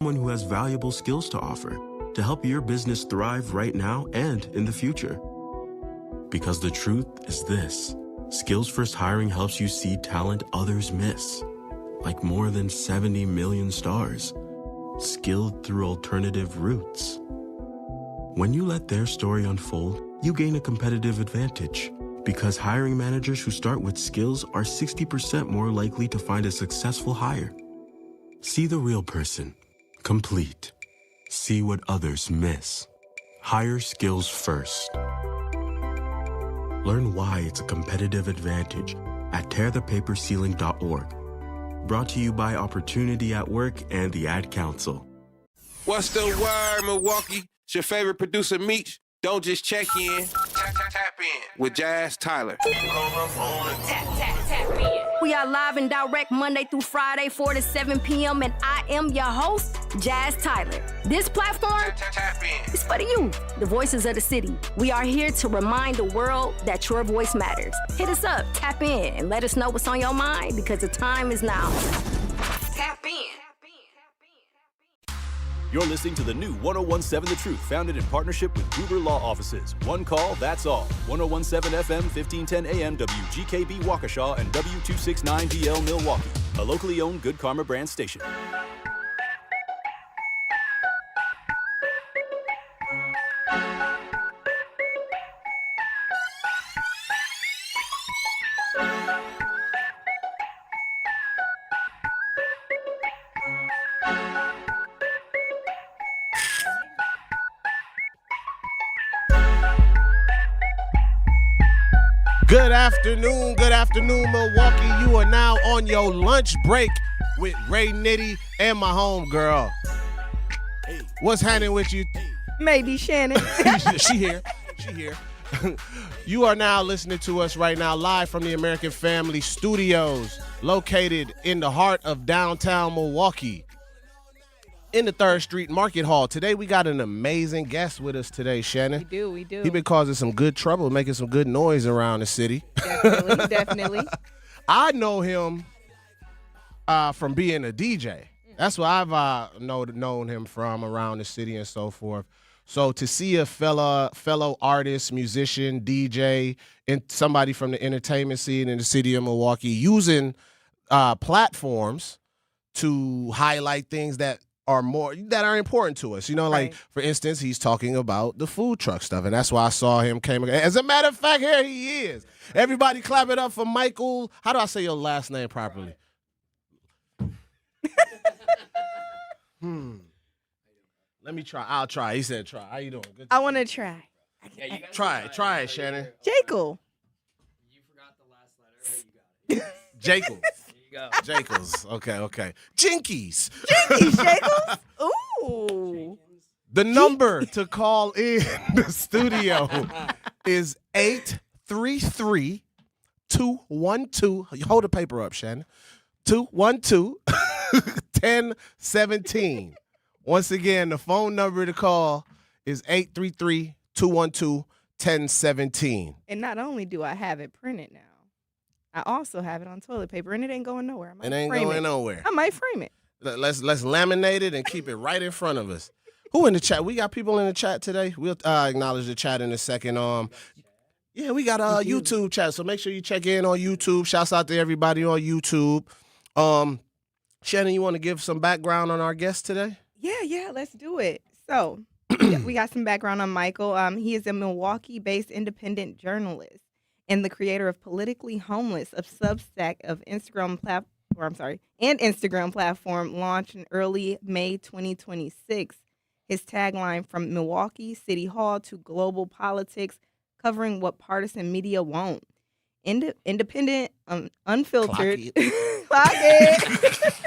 Someone who has valuable skills to offer to help your business thrive right now and in the future. Because the truth is this, Skills First Hiring helps you see talent others miss, like more than 70 million stars, skilled through alternative routes. When you let their story unfold, you gain a competitive advantage because hiring managers who start with skills are 60% more likely to find a successful hire. See the real person, complete. See what others miss. Hire skills first. Learn why it's a competitive advantage at tearthepaperceiling.org. Brought to you by Opportunity at Work and the Ad Council. What's the word, Milwaukee? It's your favorite producer, Meech. Don't just check in. Tap in with Jazz Tyler. Tap in. We are live and direct Monday through Friday, 4 to 7 p.m. And I am your host, Jazz Tyler. This platform is for the youth, the voices of the city. We are here to remind the world that your voice matters. Hit us up, tap in, and let us know what's on your mind because the time is now. Tap in. You're listening to the new 1017 The Truth, founded in partnership with Gruber Law Offices. One call, that's all. 1017 FM, 1510 AM, WGKB Waukesha, and W269DL Milwaukee. A locally owned Good Karma brand station. Good afternoon, Milwaukee. You are now on your lunch break with Ray Nitty and my homegirl. Hey. What's happening with you? Maybe Shannon. She here. You are now listening to us right now live from the American Family Studios, located in the heart of downtown Milwaukee, in the 3rd Street Market Hall. Today we got an amazing guest with us today, Shannon. We do. He been causing some good trouble, making some good noise around the city. Definitely. I know him from being a DJ. That's what I've known him from around the city and so forth. So to see a fellow artist, musician, DJ, and somebody from the entertainment scene in the city of Milwaukee using platforms to highlight things that are important to us. You know, like, for instance, he's talking about the food truck stuff, and that's why I saw him came. As a matter of fact, here he is. Everybody clap it up for Michael. How do I say your last name properly? Let me try. I'll try. He said try. How you doing? Good. I want to try. Try it, Shannon. Jekyll. You forgot the last letter. You got it. Jekyll. Go. Jacobs. Okay. Jinkies. Jacobs. Ooh. The number to call in the studio is 833-212. Hold the paper up, Shannon. 212-1017. Once again, the phone number to call is 833-212-1017. And not only do I have it printed now, I also have it on toilet paper, and it ain't going nowhere. It ain't going nowhere. I might frame it. Let's laminate it and keep it right in front of us. Who in the chat? We got people in the chat today. We'll acknowledge the chat in a second. Yeah, we got a YouTube chat, so make sure you check in on YouTube. Shouts out to everybody on YouTube. Shannon, you want to give some background on our guest today? Yeah, let's do it. So we got some background on Michael. He is a Milwaukee-based independent journalist and the creator of Politically Homeless, a Substack of Instagram platform launched in early May 2026. His tagline, from Milwaukee City Hall to global politics, covering what partisan media won't. Independent, unfiltered, clock it.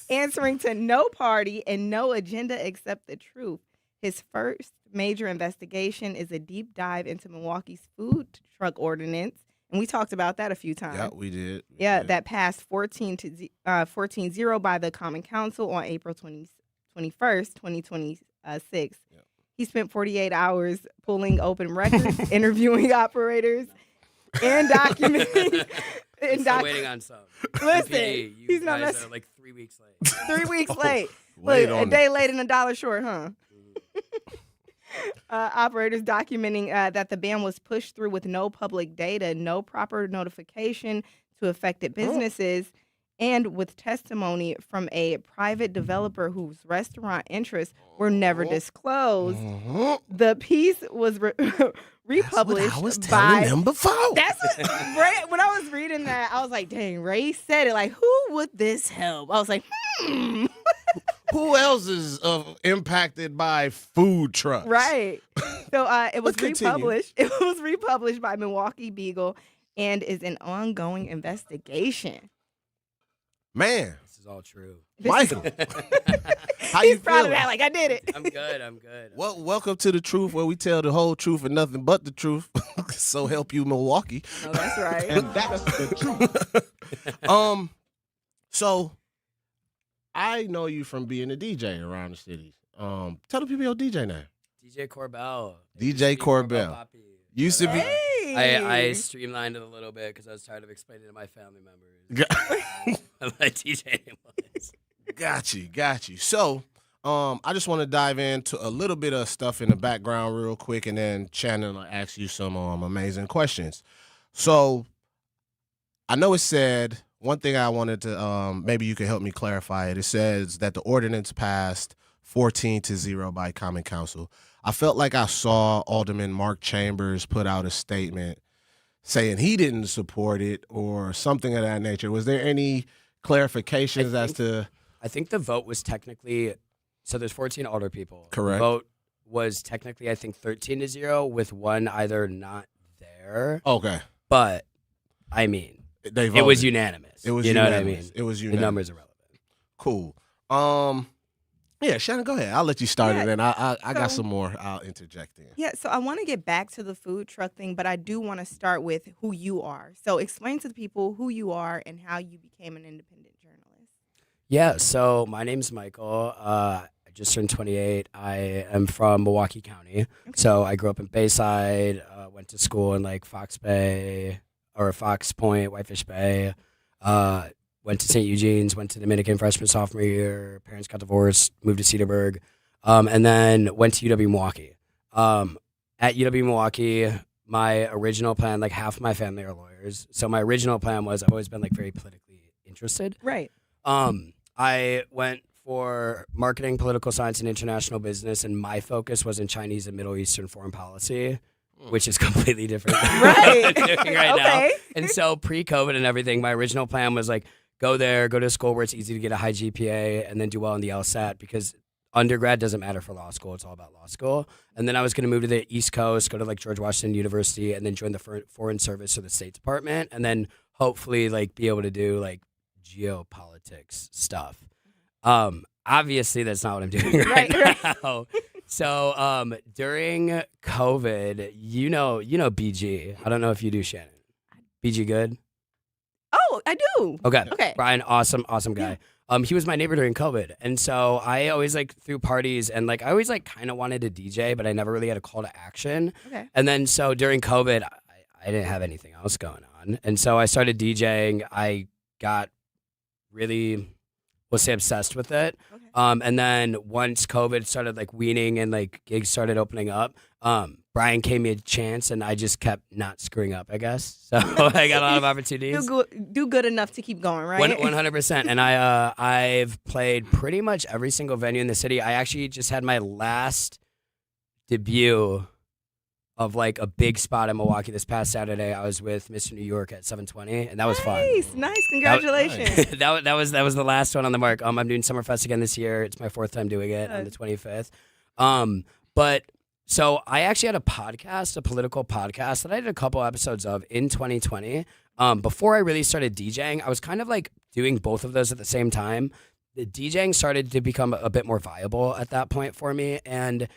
Answering to no party and no agenda except the truth. His first major investigation is a deep dive into Milwaukee's food truck ordinance. And we talked about that a few times. Yeah, we did. That passed 14-0 by the Common Council on April 21st, 2026. Yep. He spent 48 hours pulling open records, interviewing operators, and documenting And Still waiting on some. Listen, MPD, you he's not guys messing. are like 3 weeks late. 3 weeks late. Wait Look, on a day late and $1 short, huh? Operators documenting that the ban was pushed through with no public data, no proper notification to affected businesses, and with testimony from a private developer whose restaurant interests were never disclosed. The piece was republished I was telling them before. That's Ray, when I was reading that, I was like, dang, Ray said it. Like, who would this help? I was like, Who else is impacted by food trucks? Right. So it was But continue. republished. It was republished by Milwaukee Beagle and is an ongoing investigation. Man, This is all true. Michael, how you He's proud of feeling? that. Like, I did it. I'm good. Well, welcome to The Truth, where we tell the whole truth and nothing but the truth. So help you, Milwaukee. Oh, that's right. And that's the truth. So I know you from being a DJ around the city. Tell the people your DJ name. DJ Korbel. DJ Korbel. Poppy. Used to be. Hey. I streamlined it a little bit because I was tired of explaining to my family members what my DJ name was. Got you. So, I just want to dive into a little bit of stuff in the background real quick, and then Shannon will ask you some amazing questions. So, I know it said one thing I wanted to maybe you can help me clarify it. It says that the ordinance passed 14-0 by Common Council. I felt like I saw Alderman Mark Chambers put out a statement saying he didn't support it or something of that nature. Was there any clarifications as to? I think the vote was technically, so there's 14 alder people. Correct. The vote was technically, I think, 13-0 with one either not there. Okay. But, I mean, They it was voted. unanimous. It was you know unanimous. what I mean? It was The unanimous. numbers are relevant. Cool. Yeah, Shannon, go ahead. I'll let you start Yeah, it, and I got so- some more. I'll interject in. Yeah, so I want to get back to the food truck thing, but I do want to start with who you are. So explain to the people who you are and how you became an independent journalist. Yeah, so my name's Michael. I just turned 28. I am from Milwaukee County. So I grew up in Bayside, went to school in like Fox Bay or Fox Point, Whitefish Bay. Went to St. Eugene's, went to Dominican freshman, sophomore year. Parents got divorced, moved to Cedarburg, and then went to UW Milwaukee. At UW Milwaukee, my original plan, like half my family are lawyers. So my original plan was I've always been like very politically interested. Right. I went for marketing, political science, and international business, and my focus was in Chinese and Middle Eastern foreign policy, which is completely different than what I'm doing right now. Okay. And so pre-COVID and everything, my original plan was like, go there, go to a school where it's easy to get a high GPA, and then do well in the LSAT, because undergrad doesn't matter for law school. It's all about law school. And then I was going to move to the East Coast, go to like George Washington University, and then join the Foreign Service or the State Department, and then hopefully like be able to do like geopolitics stuff. Obviously, that's not what I'm doing right now. So during COVID, you know BG. I don't know if you do, Shannon. BG good? Oh, I do. Okay. Brian, awesome guy. He was my neighbor during COVID. And so I always like threw parties and like I always like kind of wanted to DJ, but I never really had a call to action. Okay. And then so during COVID, I didn't have anything else going on. And so I started DJing. I got really, we'll say, obsessed with it. Okay. And then once COVID started like weaning and like gigs started opening up, Brian gave me a chance and I just kept not screwing up, I guess. So I got a lot of opportunities. Do good enough to keep going, right? 100%. And I've played pretty much every single venue in the city. I actually just had my last debut of like a big spot in Milwaukee this past Saturday. I was with Mr. New York at 720, and that was fun. Nice. Congratulations. That was the last one on the mark. I'm doing Summerfest again this year. It's my fourth time doing it on the 25th. But so I actually had a podcast, a political podcast that I did a couple episodes of in 2020. Before I really started DJing, I was kind of like doing both of those at the same time. The DJing started to become a bit more viable at that point for me, and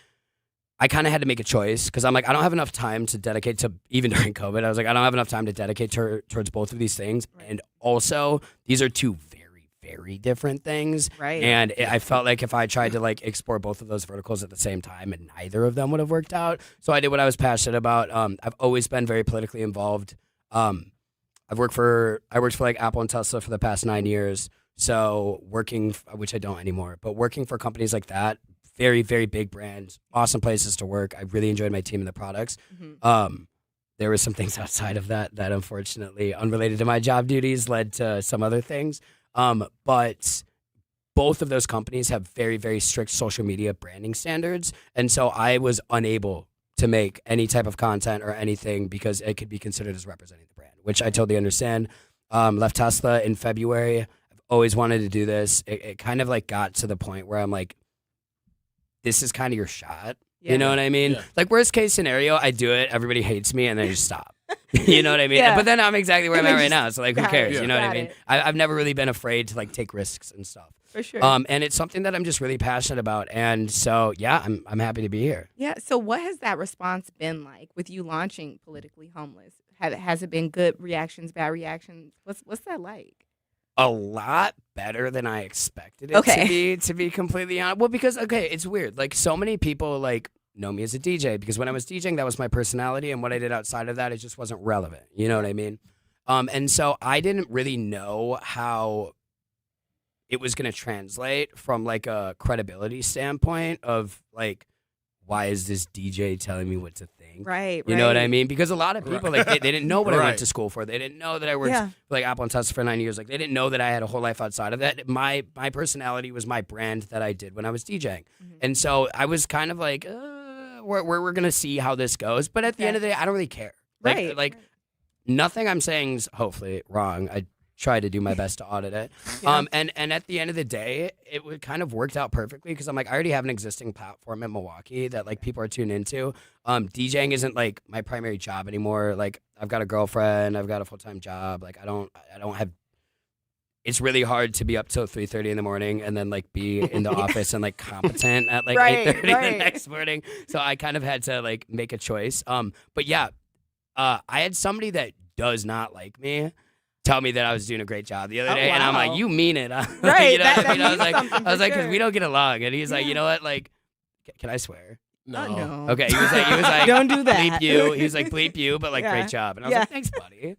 I kind of had to make a choice because I'm like, I don't have enough time to dedicate to, even during COVID, I was like, I don't have enough time to dedicate towards both of these things. Right. And also, these are two very, very different things. Right. And I felt like if I tried to like explore both of those verticals at the same time, and neither of them would have worked out. So I did what I was passionate about. I've always been very politically involved. I I worked for like Apple and Tesla for the past 9 years. So which I don't anymore, but working for companies like that, very, very big brands, awesome places to work. I really enjoyed my team and the products. There were some things outside of that unfortunately, unrelated to my job duties, led to some other things. But both of those companies have very, very strict social media branding standards. And so I was unable to make any type of content or anything because it could be considered as representing the brand, which I totally understand. Left Tesla in February. I've always wanted to do this. It kind of like got to the point where I'm like, this is kind of your shot. You know what I mean? Yeah. Like worst case scenario, I do it, everybody hates me, and then I just stop. You know what I mean? But then I'm exactly where I'm at right now. So like, who cares? You know what I mean? I've never really been afraid to like take risks and stuff. For sure. And it's something that I'm just really passionate about. And so, yeah, I'm happy to be here. Yeah. So what has that response been like with you launching Politically Homeless? Has it been good reactions, bad reactions? What's that like? A lot better than I expected it to be completely honest. Well, because, it's weird. Like, so many people, like, know me as a DJ because when I was DJing, that was my personality, and what I did outside of that, it just wasn't relevant. You know what I mean? And so I didn't really know how it was going to translate from, like, a credibility standpoint of, like, why is this DJ telling me what to think? Right. You know what I mean? Because a lot of people, like, they didn't know what I went to school for. They didn't know that I worked for, like, Apple and Tesla for 9 years. Like, they didn't know that I had a whole life outside of that. My personality was my brand that I did when I was DJing. And so I was kind of like, we're going to see how this goes. But at the end of the day, I don't really care. Like, nothing I'm saying is hopefully wrong. I try to do my best to audit it. And at the end of the day, it would kind of worked out perfectly because I'm like, I already have an existing platform in Milwaukee that like people are tuned into. DJing isn't like my primary job anymore. Like I've got a girlfriend, I've got a full-time job. Like I don't have, it's really hard to be up till 3:30 in the morning and then like be in the office and like competent at like 8:30 the next morning. So I kind of had to like make a choice. But yeah, I had somebody that does not like me tell me that I was doing a great job the other day, and I'm like, you mean it? Right. You know what I mean? I was like, because we don't get along, and he's like, you know what? Like, can I swear? No. Okay. He was like, don't do that. Bleep you. He was like, bleep you, but like, great job. And I was like, thanks, buddy.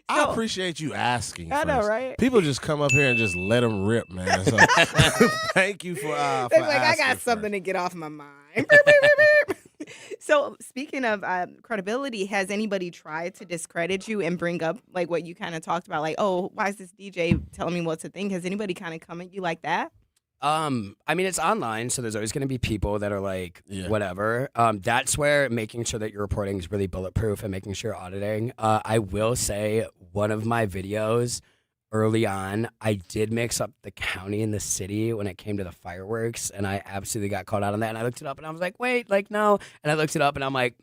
I appreciate you asking. I know, right? People just come up here and just let them rip, man. So thank you for like, asking. I got something to get off my mind. So speaking of credibility, has anybody tried to discredit you and bring up like what you kind of talked about? Like, oh, why is this DJ telling me what to think? Has anybody kind of come at you like that? I mean, it's online, so there's always going to be people that are like, whatever. That's where making sure that your reporting is really bulletproof and making sure you're auditing. I will say one of my videos early on, I did mix up the county and the city when it came to the fireworks, and I absolutely got caught out on that. And I looked it up, and I was like, wait, like, no. And I looked it up, and I'm like,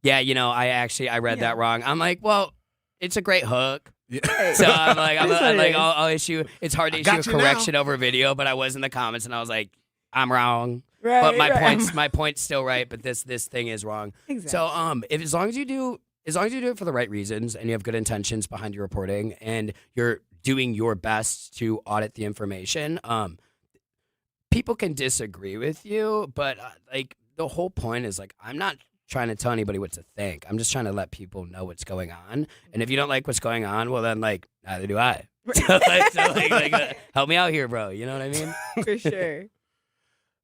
yeah, you know, I read that wrong. I'm like, well, it's a great hook. Yeah. So I'm like, I'll issue. It's hard to issue a correction over video, but I was in the comments, and I was like, I'm wrong. Right, but my point's still right, but this thing is wrong. Exactly. So as long as you do it for the right reasons and you have good intentions behind your reporting and you're doing your best to audit the information, people can disagree with you, but like the whole point is like I'm not trying to tell anybody what to think. I'm just trying to let people know what's going on. And if you don't like what's going on, well then like neither do I. So help me out here, bro. You know what I mean? For sure.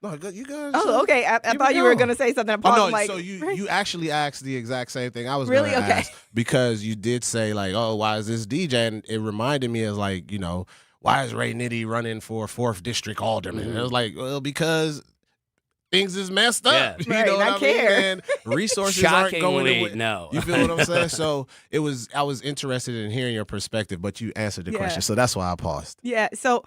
No, you guys. Oh, okay. I thought you were gonna say something. So you actually asked the exact same thing I was really gonna ask because you did say like, oh, why is this DJ? And it reminded me of like, you know, why is Ray Nitty running for 4th District Alderman? And it was like, well, because things is messed up. You know what I mean? And resources aren't going to no. You feel what I'm saying? So I was interested in hearing your perspective, but you answered the question, so that's why I paused. Yeah. So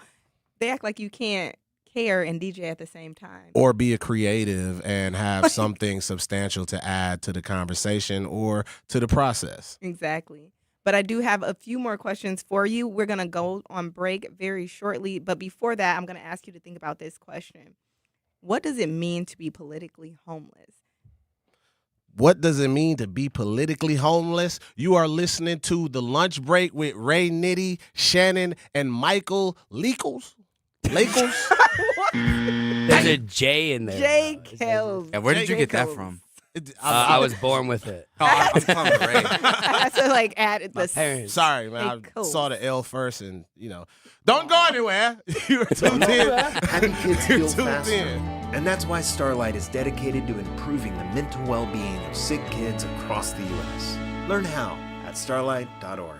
they act like you can't care and DJ at the same time. Or be a creative and have something substantial to add to the conversation or to the process. Exactly. But I do have a few more questions for you. We're going to go on break very shortly. But before that, I'm going to ask you to think about this question. What does it mean to be politically homeless? What does it mean to be politically homeless? You are listening to The Lunch Break with Ray Nitty, Shannon, and Michael Leakles. There's a J in there. J. Kells. Yeah, where did you get that from? I was born with it. Oh, I'm coming, Ray. That's like added the Parents. Sorry, man. Hey, I cool. saw the L first, and don't go anywhere. You're tuned in. Happy kids You're heal tuned faster. in. And that's why Starlight is dedicated to improving the mental well-being of sick kids across the U.S. Learn how at starlight.org.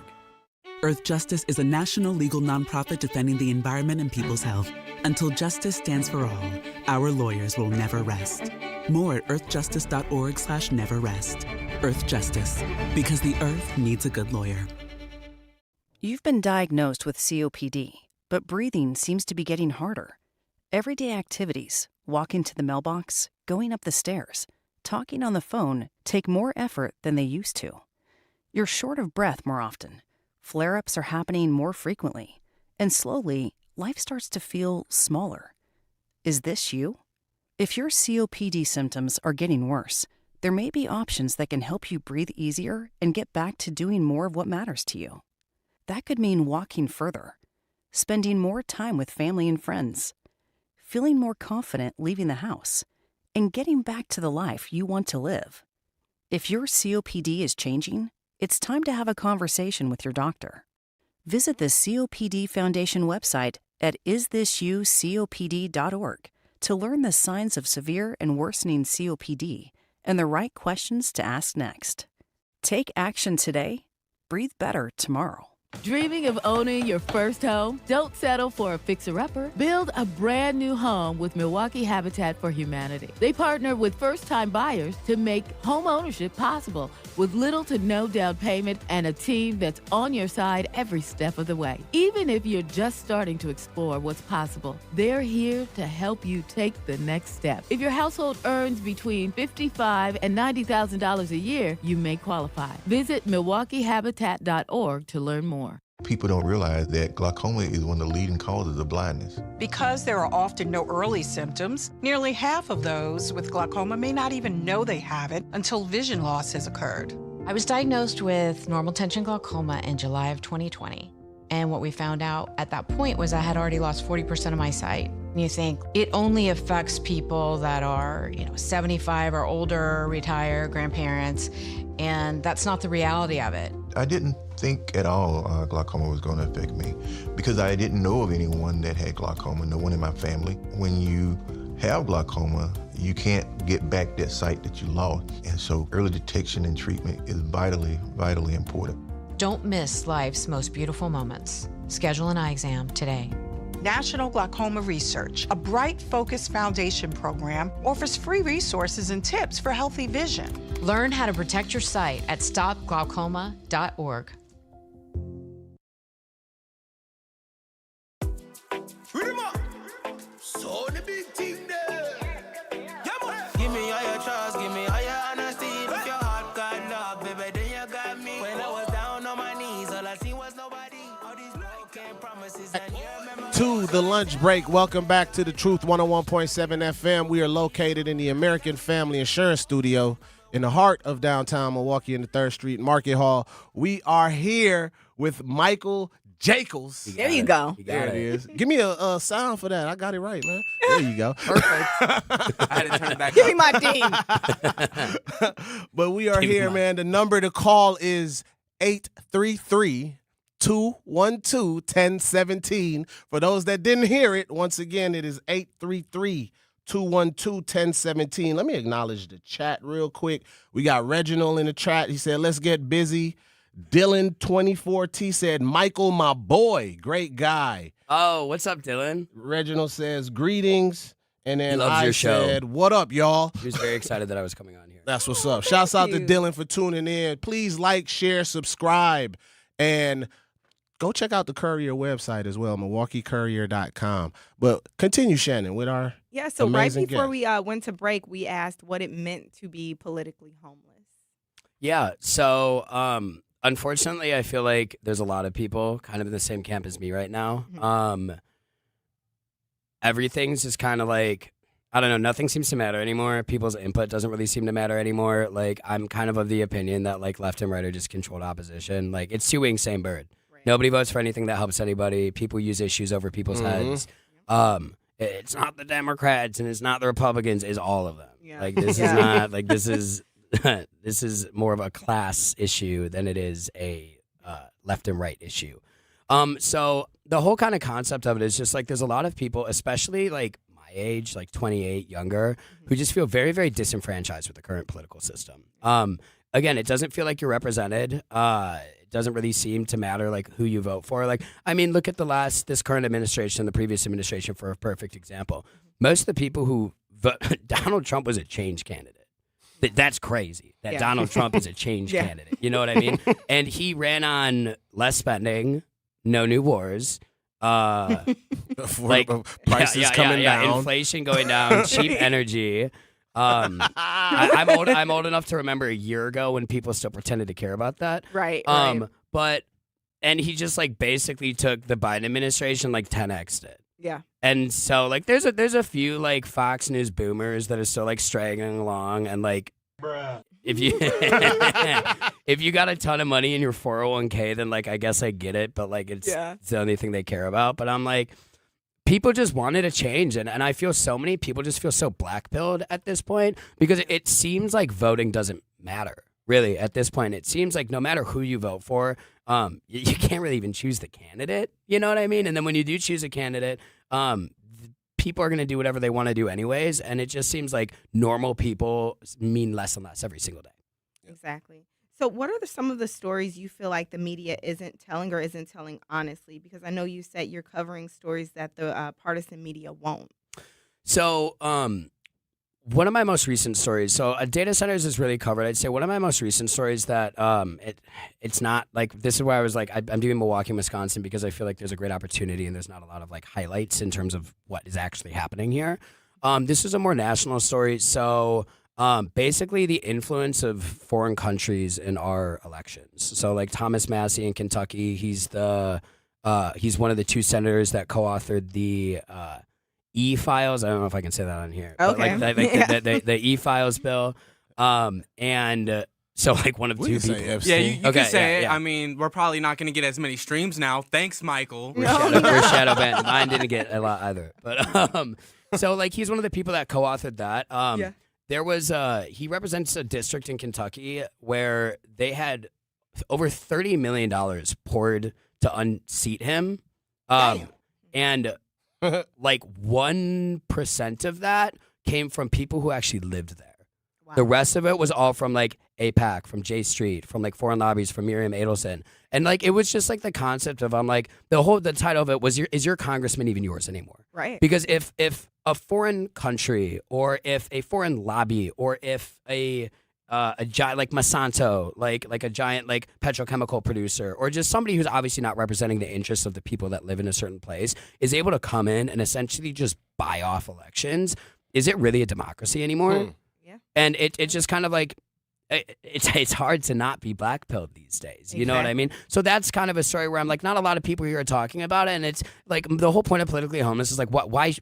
Earth Justice is a national legal nonprofit defending the environment and people's health. Until justice stands for all, our lawyers will never rest. More at earthjustice.org/neverrest. Earth Justice, because the earth needs a good lawyer. You've been diagnosed with COPD, but breathing seems to be getting harder. Everyday activities, walking to the mailbox, going up the stairs, talking on the phone take more effort than they used to. You're short of breath more often. Flare-ups are happening more frequently. And slowly, life starts to feel smaller. Is this you? If your COPD symptoms are getting worse, there may be options that can help you breathe easier and get back to doing more of what matters to you. That could mean walking further, spending more time with family and friends, feeling more confident leaving the house, and getting back to the life you want to live. If your COPD is changing, it's time to have a conversation with your doctor. Visit the COPD Foundation website at isthisyoucopd.org to learn the signs of severe and worsening COPD and the right questions to ask next. Take action today. Breathe better tomorrow. Dreaming of owning your first home? Don't settle for a fixer-upper. Build a brand new home with Milwaukee Habitat for Humanity. They partner with first-time buyers to make home ownership possible with little to no down payment and a team that's on your side every step of the way. Even if you're just starting to explore what's possible, they're here to help you take the next step. If your household earns between $55,000 and $90,000 a year, you may qualify. Visit MilwaukeeHabitat.org to learn more. People don't realize that glaucoma is one of the leading causes of blindness. Because there are often no early symptoms, nearly half of those with glaucoma may not even know they have it until vision loss has occurred. I was diagnosed with normal tension glaucoma in July of 2020. And what we found out at that point was I had already lost 40% of my sight. And you think it only affects people that are, 75 or older, retired, grandparents, and that's not the reality of it. I didn't think at all glaucoma was going to affect me because I didn't know of anyone that had glaucoma, no one in my family. When you have glaucoma, you can't get back that sight that you lost. And so early detection and treatment is vitally, vitally important. Don't miss life's most beautiful moments. Schedule an eye exam today. National Glaucoma Research, a Bright Focus Foundation program, offers free resources and tips for healthy vision. Learn how to protect your sight at stopglaucoma.org. Give me all your trust, give me all your honesty. If your heart got knocked, baby, then you got me. When I was down on my knees, all I seen was nobody. All these broken promises and you remember. To the lunch break. Welcome back to the Truth 101.7 FM. We are located in the American Family Insurance Studio in the heart of downtown Milwaukee in the 3rd Street Market Hall. We are here with Michael Jacobs. There you go. There it is. Give me a sound for that. I got it right, man. There you go. Perfect. I had to turn it back Give up. me my ding. But we are here, man. The number to call is 833-212-1017. For those that didn't hear it, once again, it is 833-212-1017. Let me acknowledge the chat real quick. We got Reginald in the chat. He said, let's get busy. Dylan24T said, Michael, my boy, great guy. Oh, what's up, Dylan? Reginald says, greetings. And then He loves I your show. said, what up, y'all? He was very excited that I was coming on here. That's what's up. Shouts out to Dylan for tuning in. Please like, share, subscribe, and go check out the Courier website as well, MilwaukeeCourier.com. But continue, Shannon, with our So right amazing before guest. we went to break, we asked what it meant to be politically homeless. Yeah, so unfortunately, I feel like there's a lot of people kind of in the same camp as me right now. Mm-hmm. Everything's just kind of like, I don't know, nothing seems to matter anymore. People's input doesn't really seem to matter anymore. Like, I'm kind of the opinion that, like, left and right are just controlled opposition. Like, it's two wings, same bird. Right. Nobody votes for anything that helps anybody. People use issues over people's heads. it's not the Democrats and it's not the Republicans, it's all of them. Yeah. Like this is not like this is this is more of a class issue than it is a left and right issue. So the whole kind of concept of it is just like there's a lot of people, especially like my age, like 28, younger, who just feel very, very disenfranchised with the current political system. Again, it doesn't feel like you're represented. It doesn't really seem to matter like who you vote for. Like, I mean, look at this current administration, the previous administration for a perfect example. Most of the people who Donald Trump was a change candidate. That's crazy that Donald Trump is a change candidate. You know what I mean? And he ran on less spending, no new wars, like prices coming down, inflation going down, cheap energy. I'm old enough to remember a year ago when people still pretended to care about that. Right. But he just like basically took the Biden administration like 10x'd it. Yeah. And so like there's a few like Fox News boomers that are still like straggling along and like if you got a ton of money in your 401k, then like I guess I get it, but like it's the only thing they care about. But I'm like, people just wanted a change, and I feel so many people just feel so black-pilled at this point because it seems like voting doesn't matter. Really, at this point, it seems like no matter who you vote for, you can't really even choose the candidate. You know what I mean? And then when you do choose a candidate, people are going to do whatever they want to do anyways, and it just seems like normal people mean less and less every single day. Exactly. So what are some of the stories you feel like the media isn't telling or isn't telling honestly? Because I know you said you're covering stories that the partisan media won't. So, one of my most recent stories, data centers is really covered. I'd say one of my most recent stories that it's not like, this is where I was like, I'm doing Milwaukee, Wisconsin because I feel like there's a great opportunity and there's not a lot of like highlights in terms of what is actually happening here. This is a more national story. So basically the influence of foreign countries in our elections. So like Thomas Massey in Kentucky, he's one of the two senators that co-authored the E-Files. I don't know if I can say that on here. Okay. But like the E-Files bill. So like one of two people. Yeah, you can say it. Yeah. I mean, we're probably not going to get as many streams now. Thanks, Michael. We're shadow banned. Mine didn't get a lot either. But so like he's one of the people that co-authored that. There was he represents a district in Kentucky where they had over $30 million poured to unseat him. And like 1% of that came from people who actually lived there. Wow. The rest of it was all from like AIPAC, from J Street, from like foreign lobbies, from Miriam Adelson. And like it was just like the concept of the title of it was is your congressman even yours anymore? Right. Because if a foreign country or if a foreign lobby or if a giant like Monsanto, like a giant like petrochemical producer, or just somebody who's obviously not representing the interests of the people that live in a certain place is able to come in and essentially just buy off elections, is it really a democracy anymore? Yeah. And it's just kind of like it's hard to not be black-pilled these days. You know what I mean? So that's kind of a story where I'm like, not a lot of people here are talking about it, and it's like the whole point of politically homeless is like why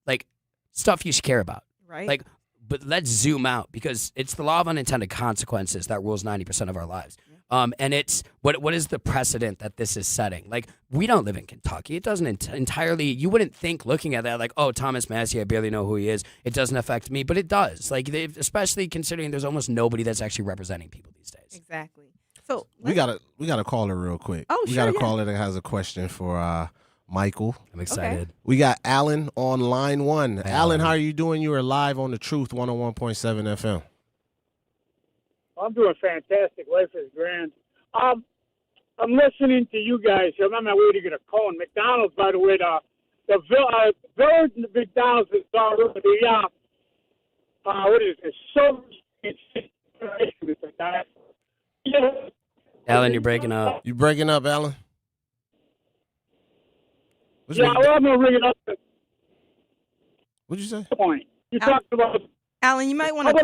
like stuff you should care about. Right. Like, but let's zoom out because it's the law of unintended consequences that rules 90% of our lives. And it's what is the precedent that this is setting? Like, we don't live in Kentucky. It doesn't entirely, you wouldn't think looking at that like, oh, Thomas Massey, I barely know who he is. It doesn't affect me, but it does. Like, especially considering there's almost nobody that's actually representing people these days. Exactly. So we got a caller real quick. Oh, we got a caller that has a question for Michael. I'm excited. Okay. We got Alan on line 1. Hey, Alan, how are you doing? You are live on the Truth 101.7 FM. I'm doing fantastic. Life is grand. I'm listening to you guys. I'm on my way to get a cone. McDonald's, by the way, the village McDonald's is already what is it? So Alan, you're breaking up. You breaking up, Alan? I'm gonna ring it up. What'd you say? Point. You talked about Alan. You might want to.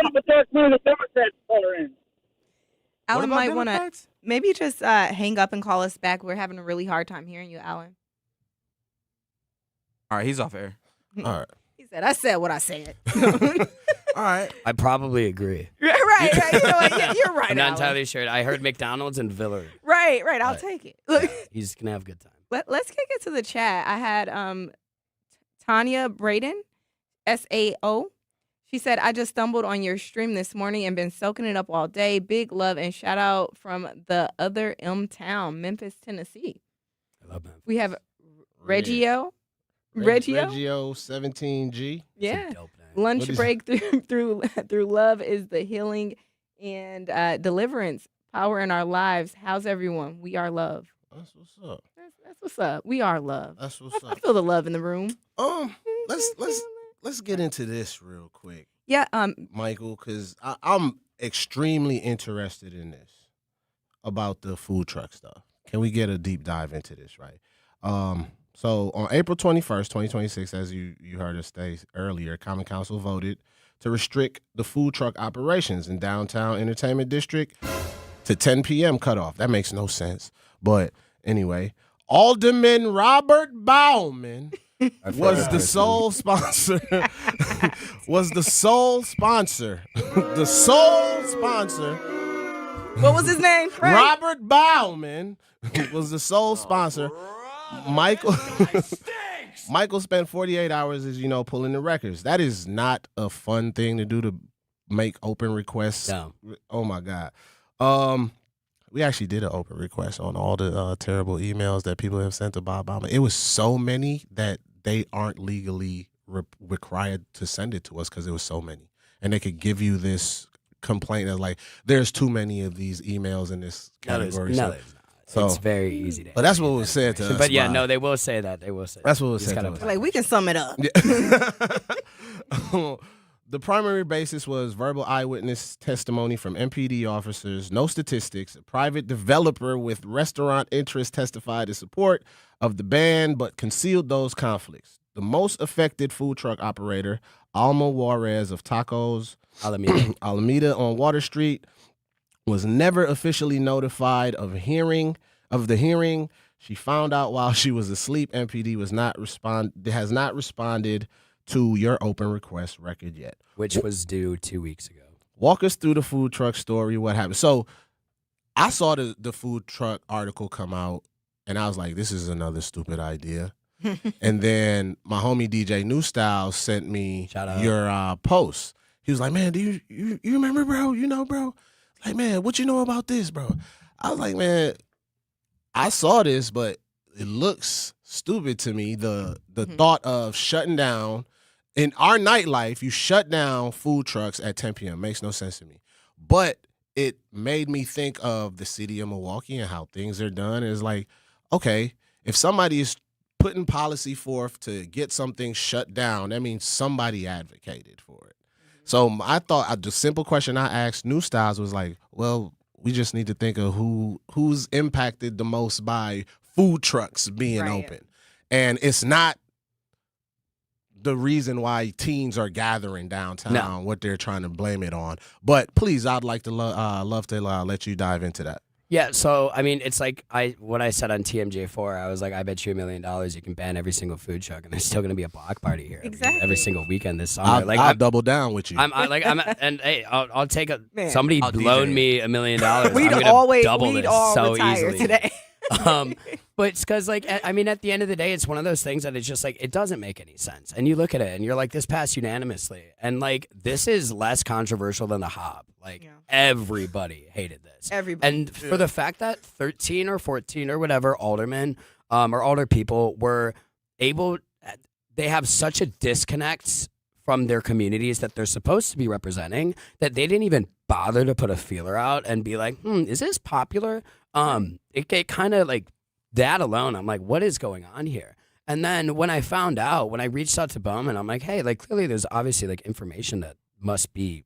Alan What about might want to Democrats? maybe just hang up and call us back. We're having a really hard time hearing you, Alan. All right, he's off air. All right. He said, "I said what I said." All right. I probably agree. Right. You know what? You're right. I'm not Alan. entirely sure. I heard McDonald's and Villard. Right. I'll take it. Look, He's going to have a good time. let's kick it to the chat. I had Tanya Braden, SAO. She said, I just stumbled on your stream this morning and been soaking it up all day. Big love and shout out from the other M town, Memphis, Tennessee. I love Memphis. We have Reggio. Reggio 17G. Yeah. Lunch break through love is the healing and deliverance power in our lives. How's everyone? We are love. That's what's up. That's what's up. We are love. That's what's up. I feel the love in the room. Let's get into this real quick. Yeah. Michael, because I'm extremely interested in this about the food truck stuff. Can we get a deep dive into this, right? So on April 21st, 2026, as you heard us say earlier, Common Council voted to restrict the food truck operations in downtown entertainment district to 10 p.m. cutoff. That makes no sense. But anyway, Alderman Robert Bauman was the sole sponsor. The sole sponsor. What was his name? Frank? Robert Bauman was the sole sponsor. Michael spent 48 hours, as you know, pulling the records. That is not a fun thing to do, to make open requests. No. Oh my God. We actually did an open request on all the terrible emails that people have sent to Bob Bauman. It was so many that they aren't legally required to send it to us because it was so many. And they could give you this complaint of like, there's too many of these emails in this category. No, there's not. So, it's very easy to. But that's what was said to us. But yeah, no, they will say that. They will say that's what was said to us. Like, we can sum it up. Yeah. The primary basis was verbal eyewitness testimony from MPD officers, no statistics. A private developer with restaurant interests testified in support of the ban, but concealed those conflicts. The most affected food truck operator, Alma Juarez of Tacos Alameda on Water Street, was never officially notified of the hearing. She found out while she was asleep. MPD has not responded to your open request record yet, which was due 2 weeks ago. Walk us through the food truck story. What happened? So I saw the food truck article come out, and I was like, this is another stupid idea. And then my homie DJ New Style sent me your post. He was like, man, do you remember, bro? You know, bro? Like, man, what you know about this, bro? I was like, man, I saw this, but it looks stupid to me. The thought of shutting down in our nightlife, you shut down food trucks at 10 p.m. makes no sense to me. But it made me think of the city of Milwaukee and how things are done. It's like, okay, if somebody is putting policy forth to get something shut down, that means somebody advocated for it. So I thought the simple question I asked New Styles was like, well, we just need to think of who's impacted the most by food trucks being open. And it's not the reason why teens are gathering downtown, what they're trying to blame it on. But please, I'd like to love to let you dive into that. Yeah, so I mean, it's like what I said on TMJ4. I was like, I bet you $1 million you can ban every single food truck, and there's still going to be a block party here every single weekend this summer. I'll double down with you. And hey, I'll take somebody loan me $1 million. We'd all so retire easily today. But it's because, like, I mean, at the end of the day, it's one of those things that it's just like, it doesn't make any sense. And you look at it and you're like, this passed unanimously. And like, this is less controversial than the Hob. Like, everybody hated this. Everybody. And for the fact that 13 or 14 or whatever aldermen or alder people were able, they have such a disconnect from their communities that they're supposed to be representing that they didn't even bother to put a feeler out and be like, is this popular? It kind of like that alone. I'm like, what is going on here? And then when I found out, when I reached out to Bowman, I'm like, hey, like clearly there's obviously like information that must be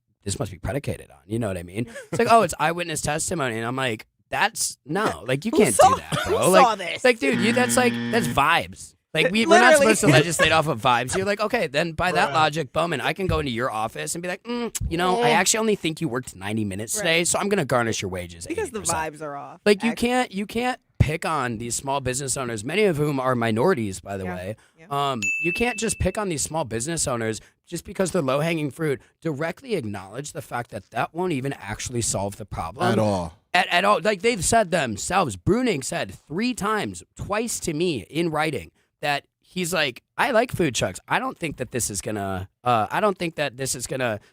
predicated on. You know what I mean? It's like, oh, it's eyewitness testimony. And I'm like, that's like, you can't do that, bro. Who saw this? Like, dude, that's vibes. Like, we're not supposed to legislate off of vibes. You're like, okay, then by that logic, Bowman, I can go into your office and be like, I actually only think you worked 90 minutes today, so I'm going to garnish your wages 80%. Because the vibes are off. Like, you can't pick on these small business owners, many of whom are minorities, by the way. Yeah. You can't just pick on these small business owners just because they're low-hanging fruit. Directly acknowledge the fact that won't even actually solve the problem. At all. At all. Like, they've said themselves. Bruning said 3 times, twice to me in writing, that he's like, I like food trucks. I don't think that this is gonna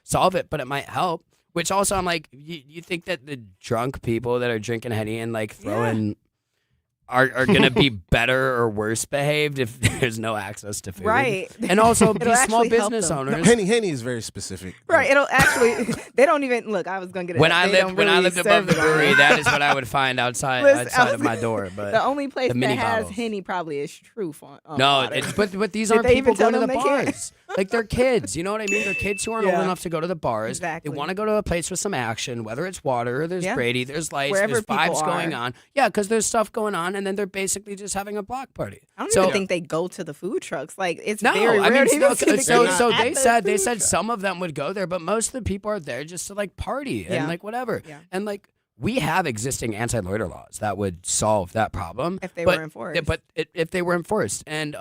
solve it, but it might help. Which also, I'm like, you think that the drunk people that are drinking Henny and like throwing are going to be better or worse behaved if there's no access to food. Right. And also It'll be small actually help business them. owners. Henny is very specific. Right. It'll actually, they don't even, look, I was going to get it. When I lived above the brewery, that is what I would find outside of my door. But the only place the that mini has bottles. Henny probably is Truth on No, water. but these Did aren't they people even tell going to the them they can't? bars. Like, they're kids. You know what I mean? They're kids who aren't old enough to go to the bars. Exactly. They want to go to a place with some action, whether it's water, or there's Brady, there's lights, Wherever there's people vibes are. going on. Yeah, because there's stuff going on, and then they're basically just having a block party. I don't even think they go to the food trucks. Like, it's No, very I rare mean, to even see so at they the said food truck. some of them would go there, but most of the people are there just to like party and Yeah. like whatever. Yeah. And like we have existing anti-loiter laws that would solve that problem If they were enforced. if they were enforced, and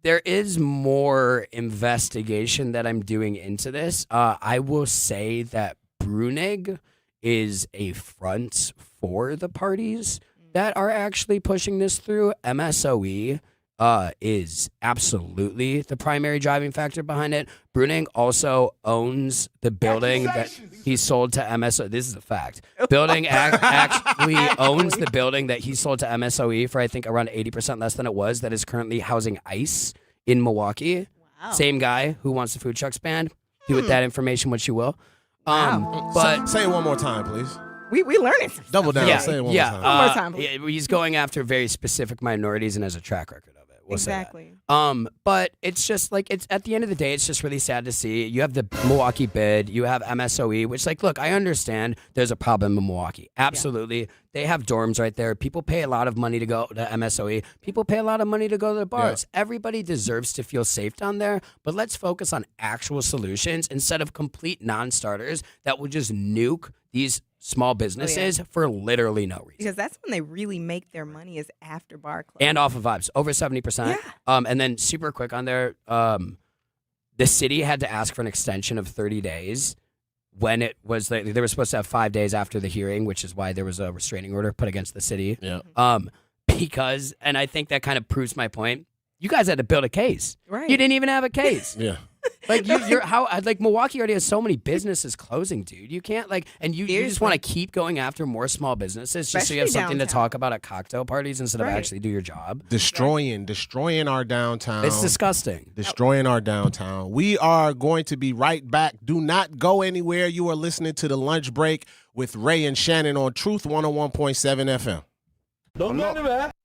there is more investigation that I'm doing into this. I will say that Brunig is a front for the parties that are actually pushing this through. MSOE is absolutely the primary driving factor behind it. Brunig also owns the building that he sold to MSOE. This is a fact. Building actually owns the building that he sold to MSOE for, I think, around 80% less than it was, that is currently housing ICE in Milwaukee. Wow. Same guy who wants the food trucks banned. Do with that information what you will. But say it one more time, please. We learning. Double down. Yeah, Say it one yeah. more time. One more time, please. He's going after very specific minorities and has a track record of it. We'll say that. Exactly. But it's just like, it's at the end of the day, it's just really sad to see. You have the Milwaukee bid, you have MSOE, which, like, look, I understand there's a problem in Milwaukee. Absolutely. They have dorms right there. People pay a lot of money to go to MSOE. People pay a lot of money to go to the bars. Everybody deserves to feel safe down there, but let's focus on actual solutions instead of complete non-starters that will just nuke these small businesses for literally no reason. Because that's when they really make their money, is after bar club. And off of vibes, over 70%. And then super quick on there, the city had to ask for an extension of 30 days when it was, they were supposed to have 5 days after the hearing, which is why there was a restraining order put against the city. Because, and I think that kind of proves my point, you guys had to build a case. Right. You didn't even have a case. Yeah. Like like Milwaukee already has so many businesses closing, dude. You can't you just want to keep going after more small businesses just so you have Especially something to downtown. talk about at cocktail parties instead of actually do your job. Destroying our downtown. It's disgusting. Destroying our downtown. We are going to be right back. Do not go anywhere. You are listening to The Lunch Break with Ray and Shannon on Truth 101.7 FM.